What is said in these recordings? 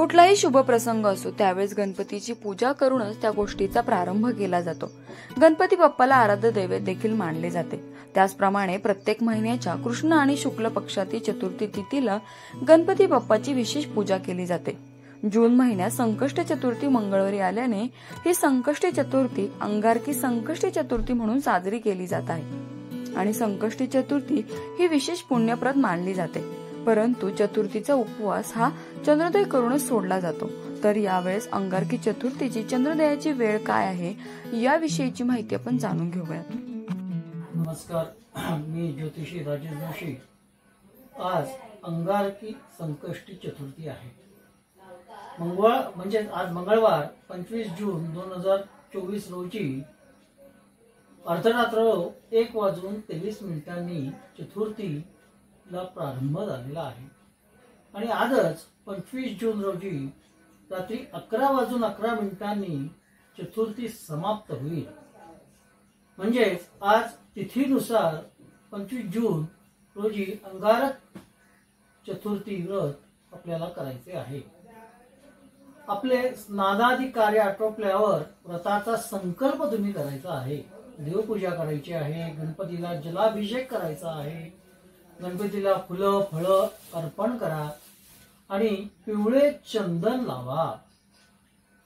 कुठलाही शुभ प्रसंग असो त्यावेळेस गणपतीची पूजा करूनच त्या गोष्टीचा प्रारंभ केला जातो। गणपती बाप्पाला आराध्य दैवत देखील मानले जाते। त्याचप्रमाणे प्रत्येक महिन्याच्या कृष्ण आणि शुक्ल पक्षातील चतुर्थी तिथीला गणपती बाप्पाची विशेष पूजा केली जाते। जून महिन्यात संकष्ट चतुर्थी मंगळवारी आल्याने ही संकष्टी चतुर्थी अंगारकी संकष्टी चतुर्थी म्हणून साजरी केली जात आहे आणि संकष्टी चतुर्थी ही विशेष पुण्यप्रद मानली जाते। परंतु चतुर्थीचा उपवास हा चंद्रोदय करूनच सोडला जातो। तर यावेळेस अंगारकी चतुर्थीची चंद्रोदयाची वेळ काय आहे याविषयीची माहिती आपण जाणून घेऊयात। नमस्कार, मी ज्योतिषी राजेश जोशी। आज अंगारकी संकष्टी चतुर्थी आहे। आज मंगळवार 25 जून 2024 रोजी अर्धरात्र 1:23 चतुर्थीला प्रारंभ झालेला आहे आणि आजच 25 जून रोजी रात्री 11:11 चतुर्थी समाप्त होईल। म्हणजे आज तिथीनुसार 25 जून रोजी अंगारक चतुर्थी व्रत आपल्याला करायचे आहे। आपले स्नानादी कार्य आटोपल्यावर व्रताचा संकल्प तुम्ही करायचा आहे। देवपूजा करायची आहे, गणपतीला जलाभिषेक करायचा आहे, गणपतीला फुलं फळं अर्पण करा आणि पिवळे चंदन लावा,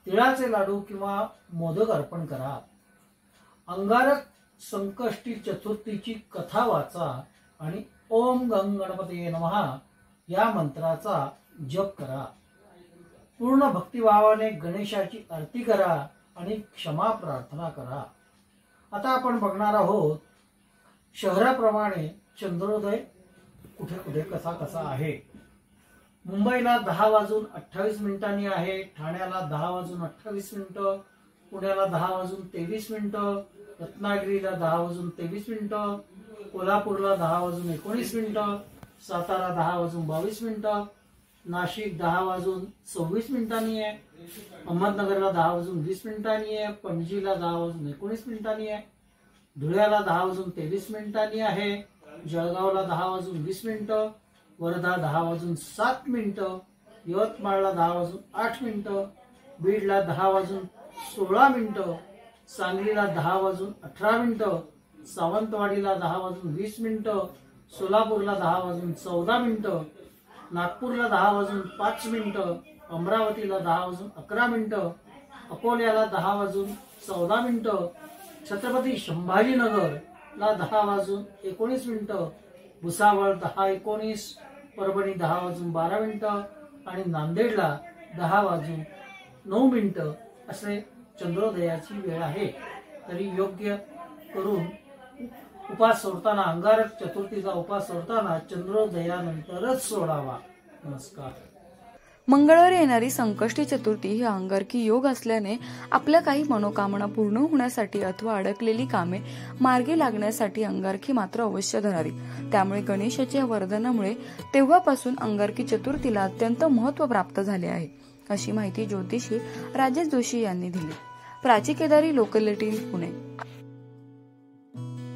तिळाचे लाडू किंवा मोदक अर्पण करा। अंगारक संकष्टी चतुर्थीची कथा वाचा आणि ओम गंग गणपतये नमः या मंत्राचा जप करा। पूर्ण भक्तिभावाने गणेशाची आरती करा आणि क्षमा प्रार्थना करा। आता आपण बघणार आहोत शहराप्रमाणे चंद्रोदय कुठे कुठे कसा कसा आहे। मुंबईला 10:28 आहे, ठाण्याला 10:28, पुण्याला 10:23, रत्नागिरीला 10:23, कोल्हापूरला 10:19, सातारा 10:22, नाशिक 10:26 आहे, अहमदनगरला 10:20 आहे, पणजीला 10:19 आहे, धुळ्याला 10:23 आहे, जळगावला 10:20, वर्धा 10:07, यवतमाळला 10:08, बीडला 10:16, सांगलीला 10:18, सावंतवाडीला 10:20, सोलापूरला 10:14, नागपूरला 10:05, अमरावतीला 10:11, अकोल्याला 10:14, छत्रपती संभाजीनगरला 10:19, भुसावळ 10:19, परभणी 10:12 आणि नांदेडला 10:09 असे चंद्रोदयाची वेळ आहे। तरी योग्य करून उपास सोडताना, अंगारक चतुर्थीचा उपास सोडताना चंद्रोदयानंतरच सोडावा। नमस्कार। मंगळवारी येणारी संकष्टी चतुर्थी ही अंगारकी योग असल्याने आपल्या काही मनोकामना पूर्ण होण्यासाठी अथवा अडकलेली कामे मार्गी लागण्यासाठी अंगारकी मात्र अवश्य धरावी। त्यामुळे गणेशाच्या वरदानामुळे तेव्हापासून अंगारकी चतुर्थीला अत्यंत महत्त्व प्राप्त झाले आहे, अशी माहिती ज्योतिषी राजेश जोशी यांनी दिली। प्राची केदारी, लोकल 18, पुणे।